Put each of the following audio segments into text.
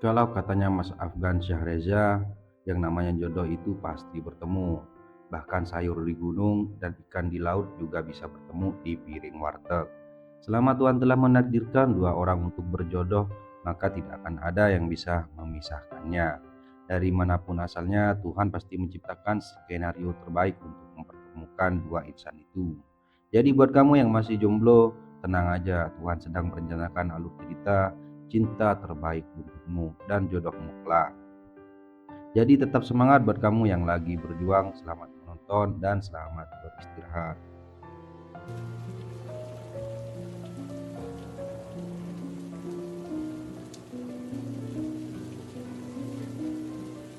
Kalau katanya Mas Afgan Syahreza, yang namanya jodoh itu pasti bertemu. Bahkan sayur di gunung dan ikan di laut juga bisa bertemu di piring warteg. Selama Tuhan telah menakdirkan dua orang untuk berjodoh, maka tidak akan ada yang bisa memisahkannya. Dari manapun asalnya, Tuhan pasti menciptakan skenario terbaik untuk mempertemukan dua insan itu. Jadi buat kamu yang masih jomblo, tenang aja, Tuhan sedang merencanakan alur cerita cinta terbaik untukmu dan jodohmu kelak. Jadi tetap semangat buat kamu yang lagi berjuang, selamat menonton dan selamat beristirahat.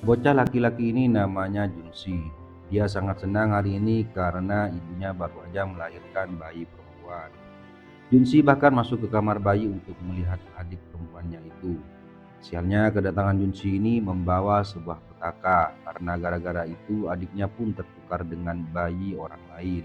Bocah laki-laki ini namanya Junsi. Dia sangat senang hari ini karena ibunya baru aja melahirkan bayi perempuan. Junsi bahkan masuk ke kamar bayi untuk melihat adik perempuannya itu. Sialnya kedatangan Junsi ini membawa sebuah petaka karena gara-gara itu adiknya pun tertukar dengan bayi orang lain.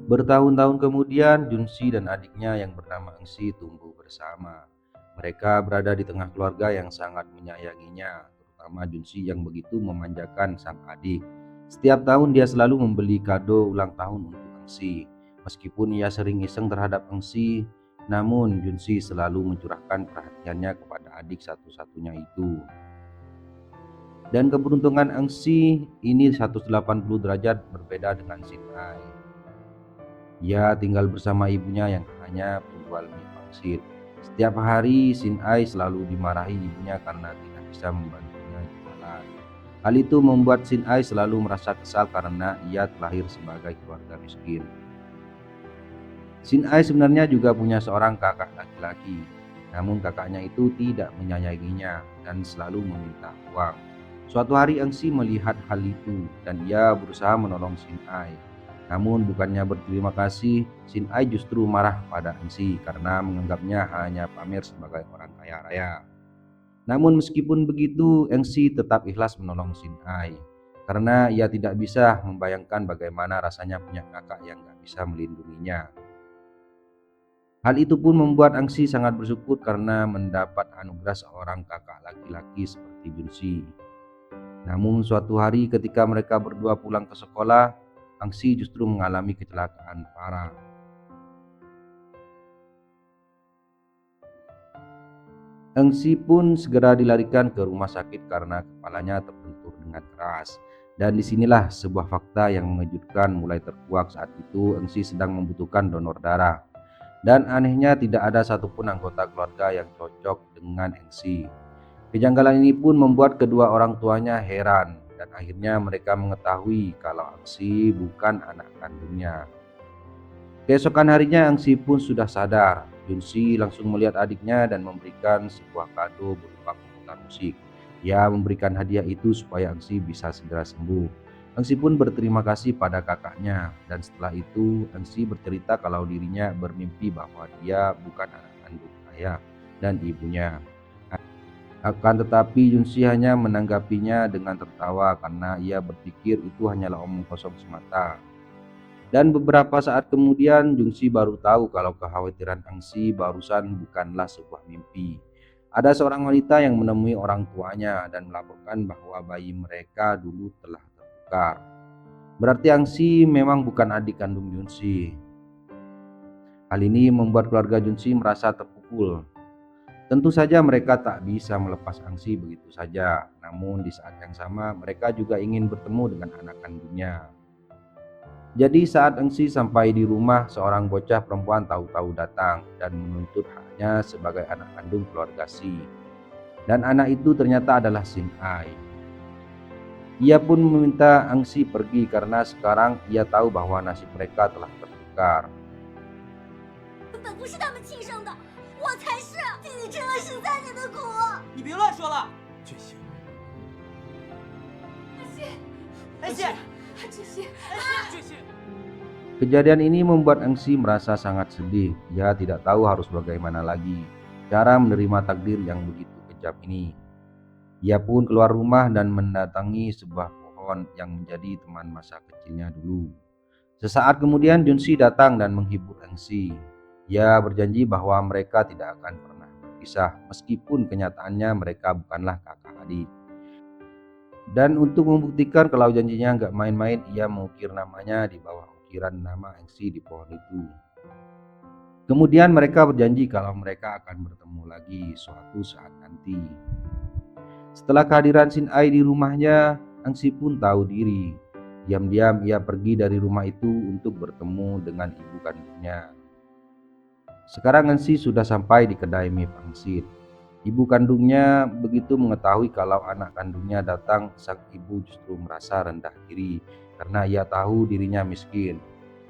Bertahun-tahun kemudian Junsi dan adiknya yang bernama Engsi tumbuh bersama. Mereka berada di tengah keluarga yang sangat menyayanginya, terutama Junsi yang begitu memanjakan sang adik. Setiap tahun dia selalu membeli kado ulang tahun untuk Engsi. Meskipun ia sering iseng terhadap Engsi, namun Junsi selalu mencurahkan perhatiannya kepada adik satu-satunya itu. Dan keberuntungan Engsi ini 180 derajat berbeda dengan Sinai. Ia tinggal bersama ibunya yang hanya penjual mie pangsit. Setiap hari Sinai selalu dimarahi ibunya karena tidak bisa membantunya jualan. Hal itu membuat Sinai selalu merasa kesal karena ia terlahir sebagai keluarga miskin. Sinai sebenarnya juga punya seorang kakak laki-laki, namun kakaknya itu tidak menyayanginya dan selalu meminta uang. Suatu hari Engsi melihat hal itu dan ia berusaha menolong Sinai. Namun bukannya berterima kasih, Sinai justru marah pada Engsi karena menganggapnya hanya pamer sebagai orang kaya raya. Namun meskipun begitu, Engsi tetap ikhlas menolong Sinai karena ia tidak bisa membayangkan bagaimana rasanya punya kakak yang gak bisa melindunginya. Hal itu pun membuat Angsi sangat bersyukur karena mendapat anugerah seorang kakak laki-laki seperti Junsi. Namun suatu hari ketika mereka berdua pulang ke sekolah, Angsi justru mengalami kecelakaan parah. Angsi pun segera dilarikan ke rumah sakit karena kepalanya terbentur dengan keras. Dan disinilah sebuah fakta yang mengejutkan mulai terkuak saat itu Angsi sedang membutuhkan donor darah. Dan anehnya tidak ada satupun anggota keluarga yang cocok dengan Engsi. Kejanggalan ini pun membuat kedua orang tuanya heran dan akhirnya mereka mengetahui kalau Engsi bukan anak kandungnya. Keesokan harinya Engsi pun sudah sadar. Junsi langsung melihat adiknya dan memberikan sebuah kado berupa komputer musik. Ia memberikan hadiah itu supaya Engsi bisa segera sembuh. Engsi pun berterima kasih pada kakaknya dan setelah itu Engsi bercerita kalau dirinya bermimpi bahwa dia bukan anak kandung ayah dan ibunya. Akan tetapi Junsi hanya menanggapinya dengan tertawa karena ia berpikir itu hanyalah omong kosong semata. Dan beberapa saat kemudian Jungsi baru tahu kalau kekhawatiran Angsi barusan bukanlah sebuah mimpi. Ada seorang wanita yang menemui orang tuanya dan melaporkan bahwa bayi mereka dulu telah tertukar. Berarti Angsi memang bukan adik kandung Junsi. Hal ini membuat keluarga Junsi merasa terpukul. Tentu saja mereka tak bisa melepas Angsi begitu saja. Namun di saat yang sama mereka juga ingin bertemu dengan anak kandungnya. Jadi saat Engsi sampai di rumah, seorang bocah perempuan tahu-tahu datang dan menuntut haknya sebagai anak kandung keluarga Si. Dan anak itu ternyata adalah Sin Ai. Ia pun meminta Engsi pergi karena sekarang ia tahu bahwa nasib mereka telah tertukar. 根本不是他们亲生的，我才是！弟弟吃了13年的苦。你别乱说了，俊熙，安心，这些，俊熙， Kejadian ini membuat Engsi merasa sangat sedih. Ia tidak tahu harus bagaimana lagi cara menerima takdir yang begitu kejam ini. Ia pun keluar rumah dan mendatangi sebuah pohon yang menjadi teman masa kecilnya dulu. Sesaat kemudian Junsi datang dan menghibur Engsi. Ia berjanji bahwa mereka tidak akan pernah berpisah meskipun kenyataannya mereka bukanlah kakak adik. Dan untuk membuktikan kalau janjinya nggak main-main, ia mengukir namanya di bawah ukiran nama Engsi di pohon itu. Kemudian mereka berjanji kalau mereka akan bertemu lagi suatu saat nanti. Setelah kehadiran Sin Ai di rumahnya, Engsi pun tahu diri. Diam-diam ia pergi dari rumah itu untuk bertemu dengan ibu kandungnya. Sekarang Engsi sudah sampai di kedai mie pangsit. Ibu kandungnya begitu mengetahui kalau anak kandungnya datang, sang ibu justru merasa rendah diri karena ia tahu dirinya miskin.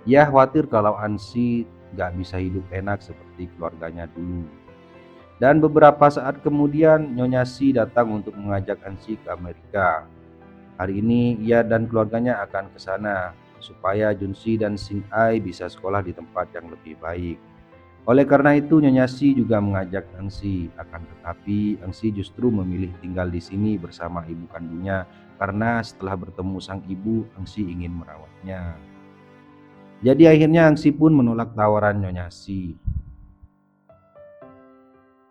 Ia khawatir kalau Engsi gak bisa hidup enak seperti keluarganya dulu. Dan beberapa saat kemudian Nyonya Si datang untuk mengajak Engsi ke Amerika. Hari ini ia dan keluarganya akan ke sana supaya Junsi dan Sin Ai bisa sekolah di tempat yang lebih baik. Oleh karena itu Nyonya Si juga mengajak Engsi, akan tetapi Engsi justru memilih tinggal di sini bersama ibu kandungnya karena setelah bertemu sang ibu, Engsi ingin merawatnya. Jadi akhirnya Engsi pun menolak tawaran Nyonya Si.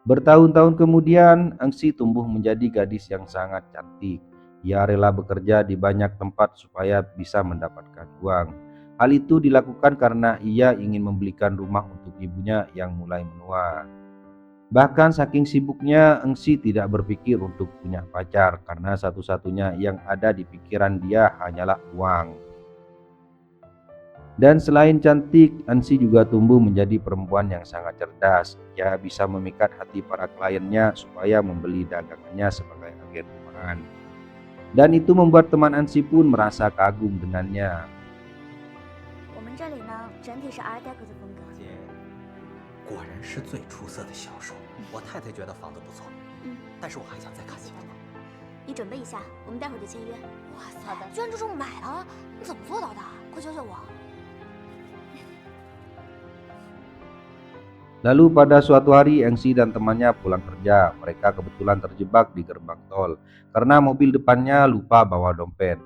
Bertahun-tahun kemudian, Engsi tumbuh menjadi gadis yang sangat cantik. Ia rela bekerja di banyak tempat supaya bisa mendapatkan uang. Hal itu dilakukan karena ia ingin membelikan rumah untuk ibunya yang mulai menua. Bahkan saking sibuknya, Engsi tidak berpikir untuk punya pacar karena satu-satunya yang ada di pikiran dia hanyalah uang. Dan selain cantik, Engsi juga tumbuh menjadi perempuan yang sangat cerdas. Ia bisa memikat hati para kliennya supaya membeli dagangannya sebagai agen rumahan. Dan itu membuat teman Engsi pun merasa kagum dengannya. 我们这里呢，整体是 Art Deco 的风格。姐，果然是最出色的销售。我太太觉得房子不错，但是我还想再看几个。你准备一下，我们待会儿就签约。哇塞，好的居然就这么买了，你怎么做到的？快教教我。 Lalu pada suatu hari Engsi dan temannya pulang kerja. Mereka kebetulan terjebak di gerbang tol karena mobil depannya lupa bawa dompet.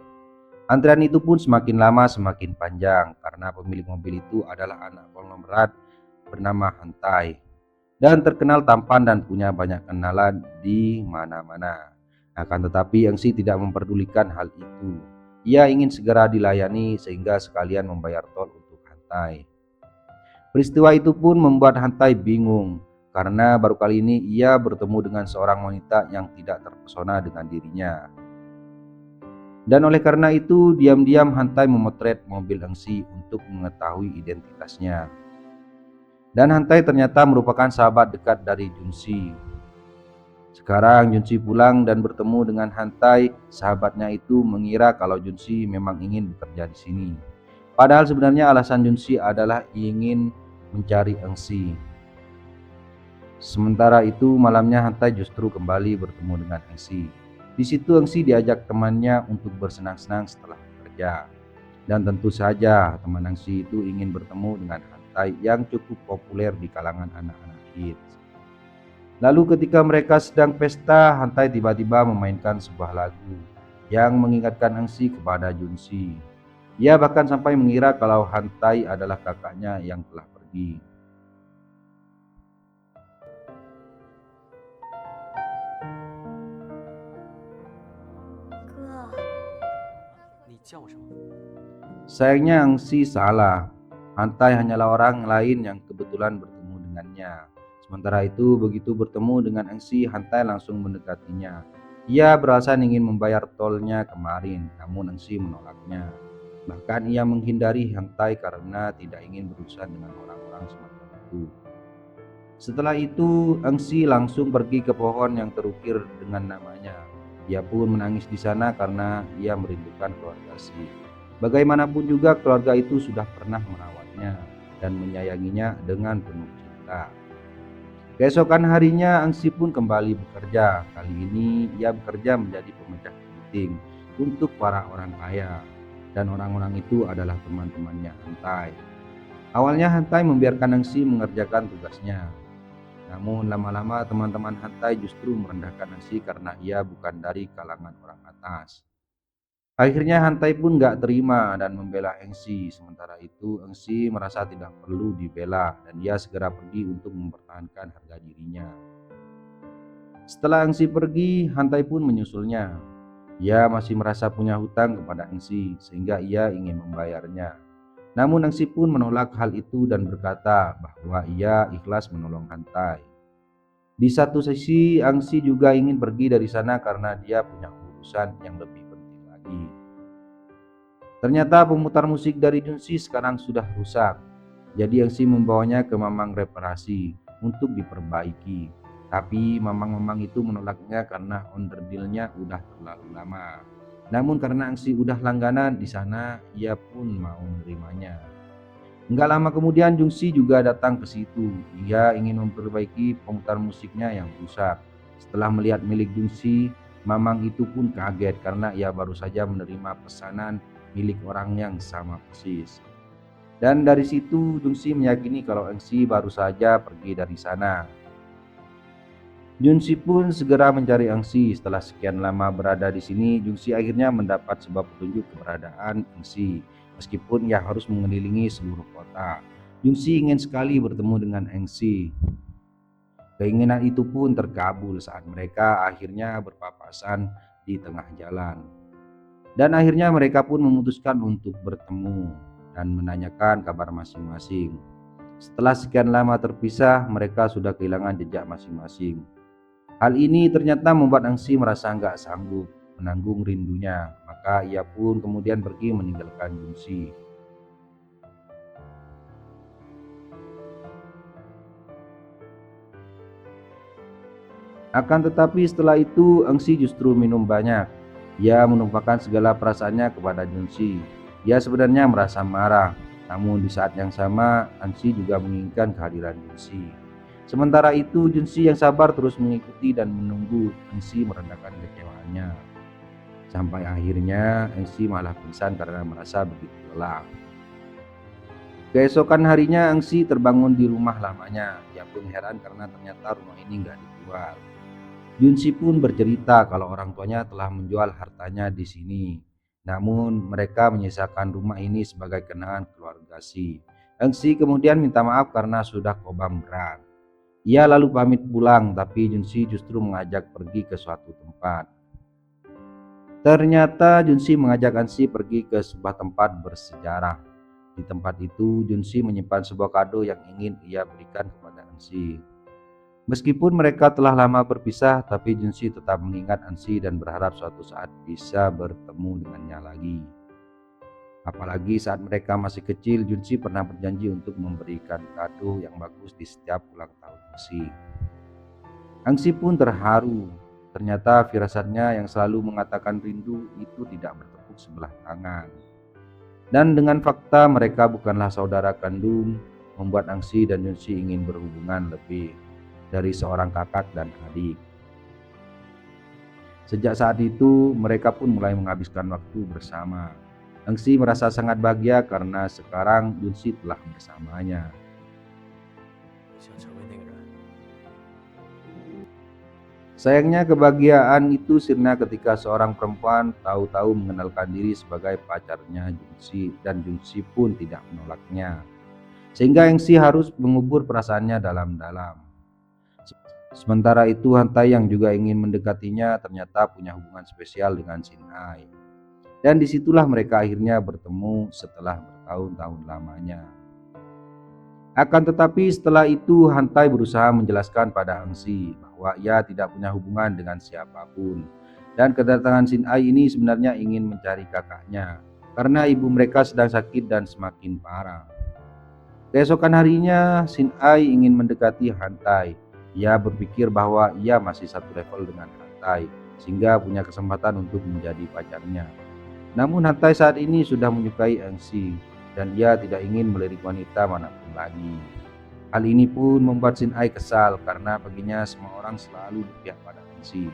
Antrian itu pun semakin lama semakin panjang karena pemilik mobil itu adalah anak konglomerat bernama Hantai dan terkenal tampan dan punya banyak kenalan di mana-mana. Akan tetapi Engsi tidak memperdulikan hal itu. Ia ingin segera dilayani sehingga sekalian membayar tol untuk Hantai. Peristiwa itu pun membuat Hantai bingung karena baru kali ini ia bertemu dengan seorang wanita yang tidak terpesona dengan dirinya. Dan oleh karena itu diam-diam Hantai memotret mobil Engsi untuk mengetahui identitasnya. Dan Hantai ternyata merupakan sahabat dekat dari Junsi. Sekarang Junsi pulang dan bertemu dengan Hantai, sahabatnya itu mengira kalau Junsi memang ingin bekerja di sini. Padahal sebenarnya alasan Junsi adalah ingin mencari Engsi. Sementara itu malamnya Hantai justru kembali bertemu dengan Engsi. Di situ Engsi diajak temannya untuk bersenang-senang setelah bekerja. Dan tentu saja teman Engsi itu ingin bertemu dengan Hantai yang cukup populer di kalangan anak-anak hits. Lalu ketika mereka sedang pesta, Hantai tiba-tiba memainkan sebuah lagu yang mengingatkan Engsi kepada Junsi. Ia bahkan sampai mengira kalau Hantai adalah kakaknya yang telah pergi. 哥， 你叫什么？ Sayangnya Engsi salah. Hantai hanyalah orang lain yang kebetulan bertemu dengannya. Sementara itu begitu bertemu dengan Engsi, Hantai langsung mendekatinya. Ia beralasan ingin membayar tolnya kemarin, namun Engsi menolaknya. Bahkan ia menghindari Hantai karena tidak ingin berurusan dengan orang-orang semacam itu. Setelah itu Engsi langsung pergi ke pohon yang terukir dengan namanya. Ia pun menangis di sana karena ia merindukan keluarga Si. Bagaimanapun juga keluarga itu sudah pernah merawatnya dan menyayanginya dengan penuh cinta. Keesokan harinya Engsi pun kembali bekerja. Kali ini ia bekerja menjadi pemecah kepiting untuk para orang kaya. Dan orang-orang itu adalah teman-temannya Hantai. Awalnya Hantai membiarkan Engsi mengerjakan tugasnya. Namun lama-lama teman-teman Hantai justru merendahkan Engsi karena ia bukan dari kalangan orang atas. Akhirnya Hantai pun gak terima dan membela Engsi. Sementara itu Engsi merasa tidak perlu dibela dan ia segera pergi untuk mempertahankan harga dirinya. Setelah Engsi pergi, Hantai pun menyusulnya. Ia masih merasa punya hutang kepada Engsi sehingga ia ingin membayarnya. Namun Engsi pun menolak hal itu dan berkata bahwa ia ikhlas menolong Hantai. Di satu sisi Engsi juga ingin pergi dari sana karena dia punya urusan yang lebih penting lagi. Ternyata pemutar musik dari Junsi sekarang sudah rusak. Jadi Engsi membawanya ke Mamang reparasi untuk diperbaiki. Tapi Mamang-mamang itu menolaknya karena onderdilnya udah terlalu lama. Namun karena Engsi udah langganan di sana, ia pun mau menerimanya. Enggak lama kemudian Jungsi juga datang ke situ. Ia ingin memperbaiki pemutar musiknya yang rusak. Setelah melihat milik Jungsi, Mamang itu pun kaget karena ia baru saja menerima pesanan milik orang yang sama persis. Dan dari situ Jungsi meyakini kalau Engsi baru saja pergi dari sana. Junsi pun segera mencari Engsi. Setelah sekian lama berada di sini, Junsi akhirnya mendapat sebuah petunjuk keberadaan Engsi. Meskipun ia harus mengelilingi seluruh kota, Junsi ingin sekali bertemu dengan Engsi. Keinginan itu pun terkabul saat mereka akhirnya berpapasan di tengah jalan. Dan akhirnya mereka pun memutuskan untuk bertemu dan menanyakan kabar masing-masing. Setelah sekian lama terpisah, mereka sudah kehilangan jejak masing-masing. Hal ini ternyata membuat Engsi merasa nggak sanggup menanggung rindunya, maka ia pun kemudian pergi meninggalkan Junsi. Akan tetapi setelah itu Engsi justru minum banyak. Ia menumpahkan segala perasaannya kepada Junsi. Ia sebenarnya merasa marah, namun di saat yang sama Engsi juga menginginkan kehadiran Junsi. Sementara itu Junsi yang sabar terus mengikuti dan menunggu Engsi meredakan kecewaannya. Sampai akhirnya Engsi malah pingsan karena merasa begitu lelah. Keesokan harinya Engsi terbangun di rumah lamanya. Ia pun heran karena ternyata rumah ini nggak dijual. Junsi pun bercerita kalau orang tuanya telah menjual hartanya di sini. Namun mereka menyisakan rumah ini sebagai kenangan keluarga Si. Engsi kemudian minta maaf karena sudah kobam berat. Ia lalu pamit pulang, tapi Junsi justru mengajak pergi ke suatu tempat. Ternyata Junsi mengajak Engsi pergi ke sebuah tempat bersejarah. Di tempat itu Junsi menyimpan sebuah kado yang ingin ia berikan kepada Engsi. Meskipun mereka telah lama berpisah, tapi Junsi tetap mengingat Engsi dan berharap suatu saat bisa bertemu dengannya lagi. Apalagi saat mereka masih kecil, Junsi pernah berjanji untuk memberikan kado yang bagus di setiap ulang tahun Engsi. Engsi pun terharu. Ternyata firasatnya yang selalu mengatakan rindu itu tidak bertepuk sebelah tangan. Dan dengan fakta mereka bukanlah saudara kandung, membuat Engsi dan Junsi ingin berhubungan lebih dari seorang kakak dan adik. Sejak saat itu, mereka pun mulai menghabiskan waktu bersama. Engsi merasa sangat bahagia karena sekarang Junsi telah bersamanya. Sayangnya kebahagiaan itu sirna ketika seorang perempuan tahu-tahu mengenalkan diri sebagai pacarnya Junsi dan Junsi pun tidak menolaknya. Sehingga Engsi harus mengubur perasaannya dalam-dalam. Sementara itu Hantai yang juga ingin mendekatinya ternyata punya hubungan spesial dengan Shin Ai. Dan disitulah mereka akhirnya bertemu setelah bertahun-tahun lamanya. Akan tetapi setelah itu Hantai berusaha menjelaskan pada Engsi bahwa ia tidak punya hubungan dengan siapapun. Dan kedatangan Shin Ai ini sebenarnya ingin mencari kakaknya karena ibu mereka sedang sakit dan semakin parah. Keesokan harinya Shin Ai ingin mendekati Hantai. Ia berpikir bahwa ia masih satu level dengan Hantai sehingga punya kesempatan untuk menjadi pacarnya. Namun Hantai saat ini sudah menyukai Engsi dan ia tidak ingin melirik wanita manapun lagi. Hal ini pun membuat Shin Ai kesal karena baginya semua orang selalu berpihak pada Engsi.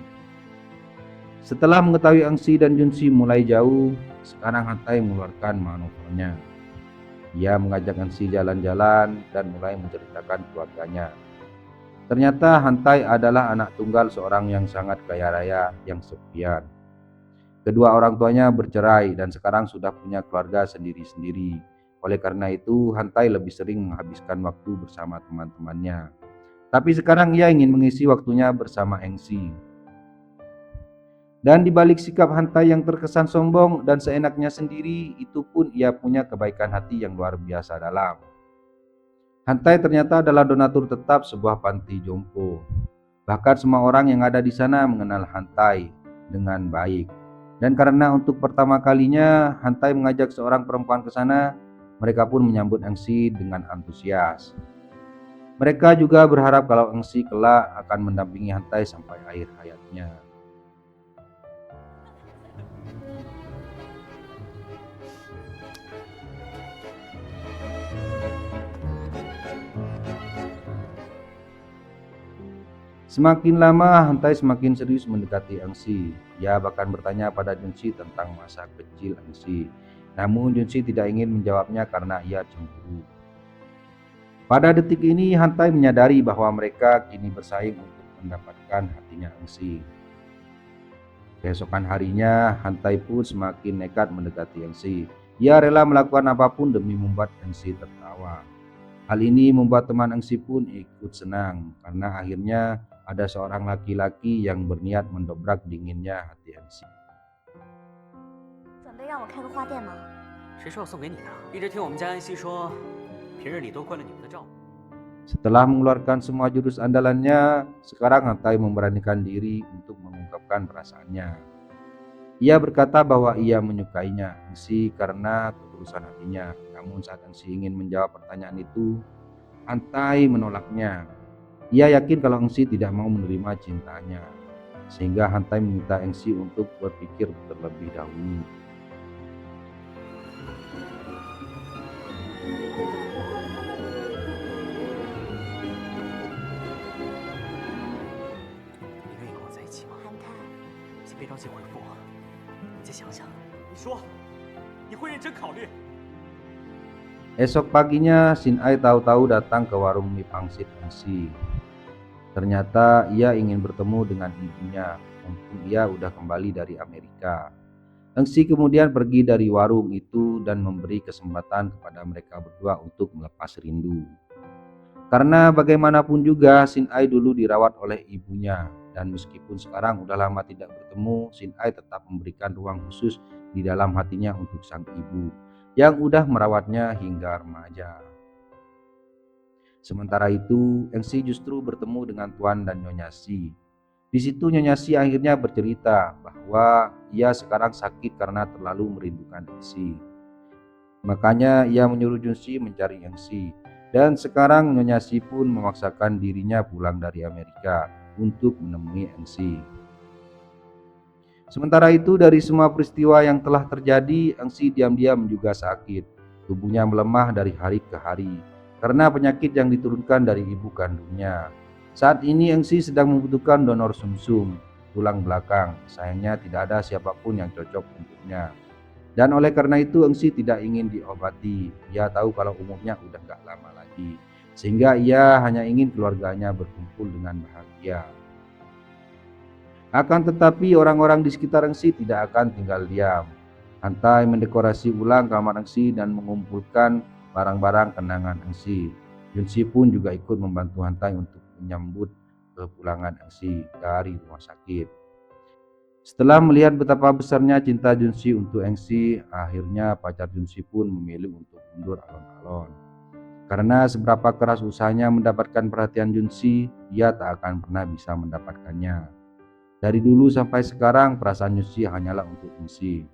Setelah mengetahui Engsi dan Junsi mulai jauh, sekarang Hantai mengeluarkan manuvernya. Ia mengajak Engsi jalan-jalan dan mulai menceritakan keluarganya. Ternyata Hantai adalah anak tunggal seorang yang sangat kaya raya yang sepian. Kedua orang tuanya bercerai dan sekarang sudah punya keluarga sendiri-sendiri. Oleh karena itu, Hantai lebih sering menghabiskan waktu bersama teman-temannya. Tapi sekarang ia ingin mengisi waktunya bersama Engsi. Dan di balik sikap Hantai yang terkesan sombong dan seenaknya sendiri, itu pun ia punya kebaikan hati yang luar biasa dalam. Hantai ternyata adalah donatur tetap sebuah panti jompo. Bahkan semua orang yang ada di sana mengenal Hantai dengan baik. Dan karena untuk pertama kalinya Hantai mengajak seorang perempuan ke sana, mereka pun menyambut Engsi dengan antusias. Mereka juga berharap kalau Engsi kelak akan mendampingi Hantai sampai akhir hayatnya. Semakin lama Hantai semakin serius mendekati Engsi. Ia bahkan bertanya pada Junshi tentang masa kecil Engsi. Namun Junshi tidak ingin menjawabnya karena ia cemburu. Pada detik ini Hantai menyadari bahwa mereka kini bersaing untuk mendapatkan hatinya Engsi. Keesokan harinya Hantai pun semakin nekat mendekati Engsi. Ia rela melakukan apapun demi membuat Engsi tertawa. Hal ini membuat teman Engsi pun ikut senang karena akhirnya ada seorang laki-laki yang berniat mendobrak dinginnya hati Engsi. 准备让我开个花店吗？ 谁说要送给你的？一直听我们家安西说，平日里都惯了你们的照顾。 Setelah mengeluarkan semua jurus andalannya, sekarang Hantai memberanikan diri untuk mengungkapkan perasaannya. Ia berkata bahwa ia menyukainya Engsi karena ketulusan hatinya. Namun saat Engsi ingin menjawab pertanyaan itu, Hantai menolaknya. Ia yakin kalau Engsi tidak mau menerima cintanya, sehingga Hantai meminta Engsi untuk berpikir terlebih dahulu. Esok paginya Shin Ai tahu-tahu datang ke warung mie pangsit Engsi. Ternyata ia ingin bertemu dengan ibunya, mumpung ia udah kembali dari Amerika. Engsi kemudian pergi dari warung itu dan memberi kesempatan kepada mereka berdua untuk melepas rindu. Karena bagaimanapun juga Shin Ai dulu dirawat oleh ibunya, dan meskipun sekarang udah lama tidak bertemu, Shin Ai tetap memberikan ruang khusus di dalam hatinya untuk sang ibu yang udah merawatnya hingga remaja. Sementara itu, Engsi justru bertemu dengan Tuan dan Nyonya Si. Di situ Nyonya Si akhirnya bercerita bahwa ia sekarang sakit karena terlalu merindukan Engsi. Makanya ia menyuruh Junshi mencari Engsi. Dan sekarang Nyonya Si pun memaksakan dirinya pulang dari Amerika untuk menemui Engsi. Sementara itu dari semua peristiwa yang telah terjadi, Engsi diam-diam juga sakit. Tubuhnya melemah dari hari ke hari karena penyakit yang diturunkan dari ibu kandungnya. Saat ini Engsi sedang membutuhkan donor sumsum tulang belakang. Sayangnya tidak ada siapapun yang cocok untuknya. Dan oleh karena itu Engsi tidak ingin diobati. Ia tahu kalau umurnya udah gak lama lagi. Sehingga ia hanya ingin keluarganya berkumpul dengan bahagia. Akan tetapi orang-orang di sekitar Engsi tidak akan tinggal diam. Hantai mendekorasi ulang kamar Engsi dan mengumpulkan barang-barang kenangan Engsi. Junshi pun juga ikut membantu Hantai untuk menyambut kepulangan Engsi dari rumah sakit. Setelah melihat betapa besarnya cinta Junshi untuk Engsi, akhirnya pacar Junshi pun memilih untuk mundur alon-alon. Karena seberapa keras usahanya mendapatkan perhatian Junshi, ia tak akan pernah bisa mendapatkannya. Dari dulu sampai sekarang perasaan Junshi hanyalah untuk Engsi.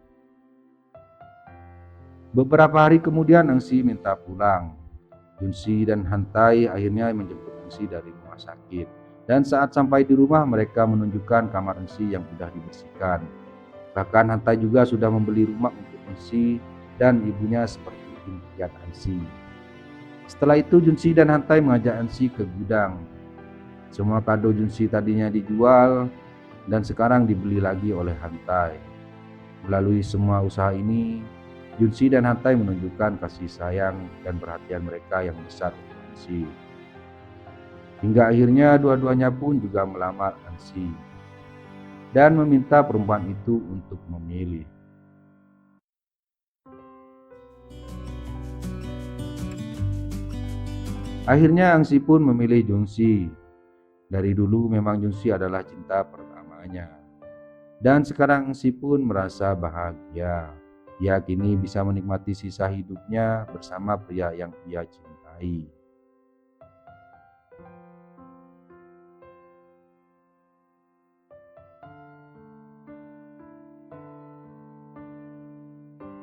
Beberapa hari kemudian Engsi minta pulang. Junshi dan Hantai akhirnya menjemput Engsi dari rumah sakit. Dan saat sampai di rumah mereka menunjukkan kamar Engsi yang sudah dibersihkan. Bahkan Hantai juga sudah membeli rumah untuk Engsi dan ibunya seperti impian Engsi. Setelah itu Junshi dan Hantai mengajak Engsi ke gudang. Semua kado Junshi tadinya dijual dan sekarang dibeli lagi oleh Hantai. Melalui semua usaha ini, Junshi dan Hantai menunjukkan kasih sayang dan perhatian mereka yang besar untuk Engsi. Hingga akhirnya dua-duanya pun juga melamar Engsi dan meminta perempuan itu untuk memilih. Akhirnya Engsi pun memilih Junsi. Dari dulu memang Junsi adalah cinta pertamanya. Dan sekarang Engsi pun merasa bahagia. Ia kini bisa menikmati sisa hidupnya bersama pria yang ia cintai.